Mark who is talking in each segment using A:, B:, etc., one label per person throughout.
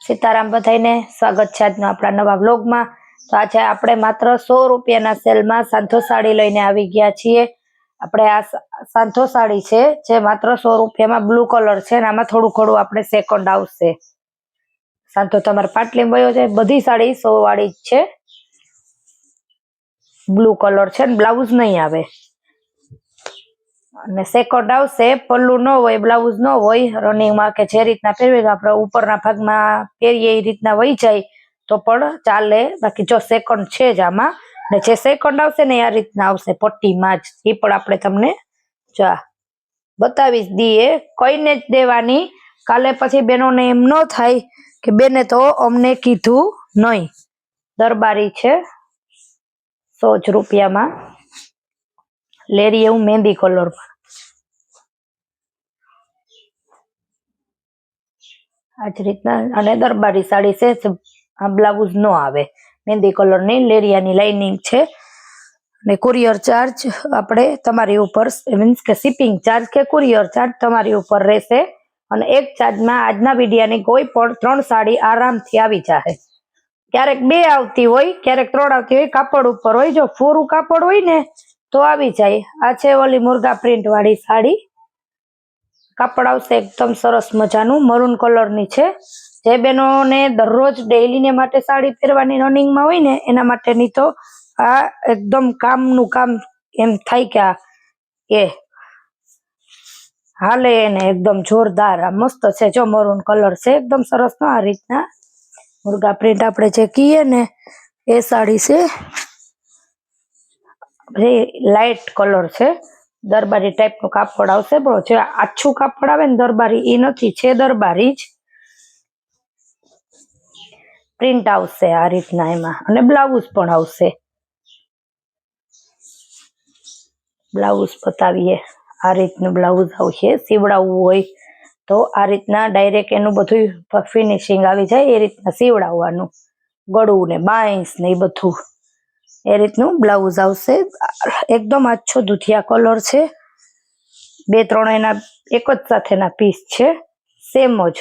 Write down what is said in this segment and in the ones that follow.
A: सीताराम बधाईने स्वागत है आज अपना नवा व्लॉग में। तो आज आपणे मात्र 100 रुपया सेल में सांथो साड़ी लईने आवी गया छीए। आपणे आ सांथो साड़ी छे जे मात्र 100 रुपया में ब्लू कलर छे, आमां थोड़ું ઘણું आपणे सेकंड आवशे। सांथो तमारे पाटली वयो छे, बधी साड़ी 100 वाળી छे। ब्लू कलर छे, ब्लाउज नहीं आवे અને સેકન્ડ આવશે। પલ્લુ ન હોય, બ્લાઉઝ ન હોય રનિંગમાં કે જે રીતના પહેરવી આપણે ઉપરના ભાગમાં પહેરીએ એ રીતના વહી જાય તો પણ ચાલે। બાકી જો સેકન્ડ છે જ આમાં, ને જે સેકન્ડ આવશે ને આ રીતના આવશે પટ્ટીમાં જ, એ પણ આપણે તમને જો બતાવી દઈએ, કઈને જ દેવાની। કાલે પછી બેનોને એમ ન થાય કે બેને તો અમને કીધું નહીં। દરબારી છે 100 રૂપિયામાં, લેરી એવું મહેંદી કલર માં। आज रीतना अने दरबारी साड़ी से आ ब्लाउज न आवे, मेहंदी कलर नी लेरियानी लाइनिंग छे। ने कुरियर चार्ज आपणे तमारी ऊपर मीन्स के शिपिंग चार्ज के कुरियर चार्ज तमारी ऊपर रहेशे। अने एक चार्ज में आजना विडियानी कोई पण 3 साड़ी आरामथी आवी जाए। क्यारेक 2 आवती होय, क्यारेक 3 आवती होय, कापड़ ऊपर होय। जो फोरू कापड़ होय ने तो आवी जाए। आ छे ओली मुर्गा प्रिंट वाली साड़ी, कापड़ आवशे एकदम सरस मजानुं मरून कलर नी छे। जे बेनोने दररोज डेली ने माटे साड़ी पहेरवानी रनिंग में होय ने एना माटेनी तो आ एकदम कामनुं काम एम थाय के आ ए हाले ने एकदम जोरदार आ मस्त छे। जो मरून कलर छे एकदम सरस नो आ रीतना मुर्गा प्रिंट आपणे जे कहीए ने ए साड़ी छे। लाइट कलर छे, दरबारी टाइप नो कापड़ आवशे, पण जे आछू कापड़ आवे ने दरबारी ई नथी, छे दरबारी ज। प्रिंट आवशे आ रीतना एमां, अने ब्लाउज पण आवशे। ब्लाउज बतावीए, आ रीतनुं ब्लाउज आवशे। सीवडावવું હોય तो आ रीतना डायरेक्ट एनुं बधुं फिनिशिंग आवी जाय ए रीतना सीवडाववानुं, गळुं ने बाईस ने ए बधुं ए रीतनुं ब्लाउज आवशे। एकदम आछो दूधिया कलर छे, 2-3 एना एक ज साथेना पीस छे, सेम ज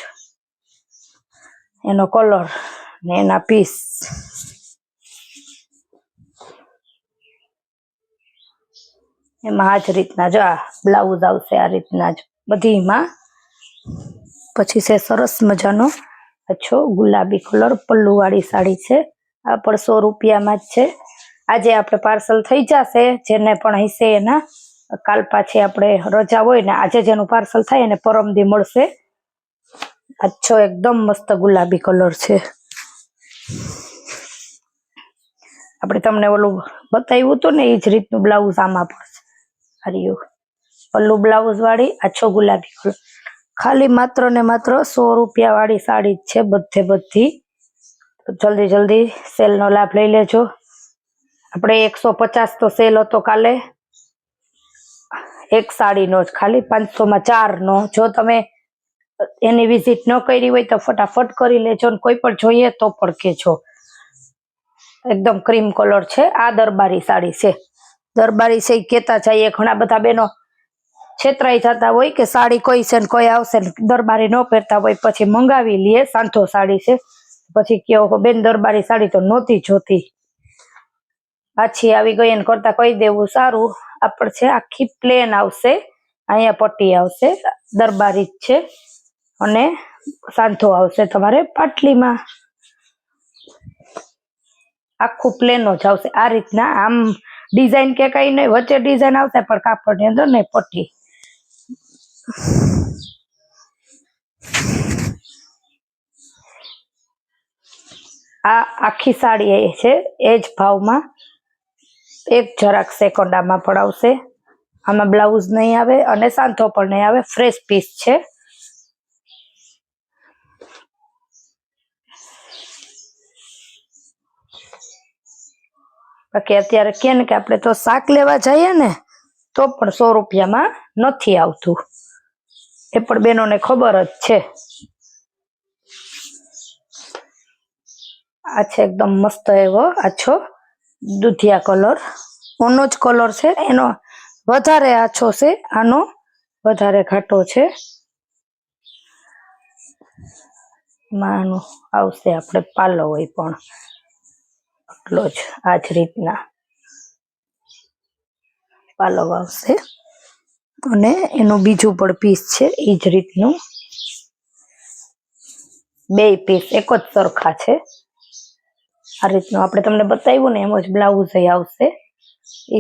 A: एनो कलर ने एना पीस। एमां आ ज रीतना जो आ ब्लाउज आवशे, आ रीतना ज बधीमां। पछी से सरस मजानो आछो गुलाबी कलर पल्लू वाली साड़ी छे। आ पण 100 રૂપિયામાં જ છે। આજે આપણે પાર્સલ થઈ જશે, જેને પણ હશે એના। કાલ પાછી આપણે રજા હોય ને, આજે જેનું પાર્સલ થાય એને પરમદી મળશે। આછો એકદમ મસ્ત ગુલાબી કલર છે। આપણે તમને ઓલું બતાવ્યું હતું ને એ જ રીતનું બ્લાઉઝ આમાં પણ છે। હરિયો પલ્લુ બ્લાઉઝ વાળી આછો ગુલાબી કલર, ખાલી માત્ર ને માત્ર 100 રૂપિયા વાળી સાડી જ છે બધે બધી। જલ્દી જલ્દી સેલનો લાભ લઈ લેજો। આપણે 150 तो सेल હતો કાલે, એક સાડીનો જ ખાલી 500 માં 4 નો। જો તમે એની વિઝિટ ન કરી હોય તો ફટાફટ કરી લેજો, ને કોઈ પણ જોઈએ તો પણ કહેજો। एकदम क्रीम कलर छे। आ दरबारी साड़ी छे, दरबारी से कहेता जाइए। घणा बधा बेनो छेतराई जाता होय के साड़ी कोई छे ने कोई आवशे ने दरबारी न पहेरता होय, पछी मंगावी लीए। सांथो साड़ी छे, पछी कहो बेन दरबारी साड़ी तो नहोती जोती, पाछी आवी गई ने करता कही देवुं सारूं। आपणे छे आखी प्लेन आवशे, अहींया पट्टी आवशे, दरबारी ज छे अने सांथो आवशे तमारे पाटलीमां। आखू प्लेन ज आवशे आ रीतना। आम डिजाइन के कई नहीं, वच्चे डिजाइन आवशे पण कापड़नी अंदर नहीं पट्टी। आ आखी साड़ी ए छे एज भावमां, एक जराक सेकंड आमां पण आवशे। आमां ब्लाउज नहीं आवे अने सांथो पण नहीं आवे, फ्रेश पीस छे। बाकी अत्यारे के ने के आपणे तो शाक लेवा जाईए ने तो पण 100 રૂપિયામાં નથી આવતું, ए पण बेनोने खबर ज छे। आ छे एकदम मस्त एवो आछो दूधिया कलर, ओनो ज कलर छे, एनो वधारे आछो छे, आनो वधारे घाटो छे। માનું આવશે આપણે પાલો હોય પણ એટલો જ આ જ રીતના પાલો આવશે અને એનું બીજું પણ પીસ છે એ જ રીતનું 2 પીસ એક જ સરખા છે આ રીતનું આપણે તમને બતાવ્યું ને એમ જ બ્લાઉઝ આવશે એ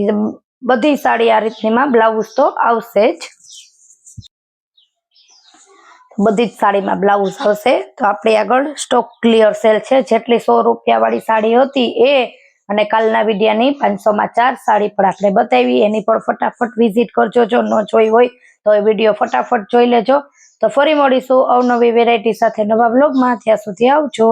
A: બધી સાડી આ રીતનીમાં બ્લાઉઝ તો આવશે જ બધી જ સાડીમાં બ્લાઉઝ આવશે તો આપણી આગળ સ્ટોક ક્લિયર સેલ છે જેટલી 100 રૂપિયા વાળી સાડી હતી એ અને કાલના વિડિયાની 500 માં 4 સાડી પણ આપણે બતાવી એની પણ ફટાફટ વિઝિટ કરજો જો ન જોઈ હોય તો એ વિડીયો ફટાફટ જોઈ લેજો તો ફરી મળીશું અવનવી વેરાયટી સાથે નવા બ્લોગમાં ત્યાં સુધી આવજો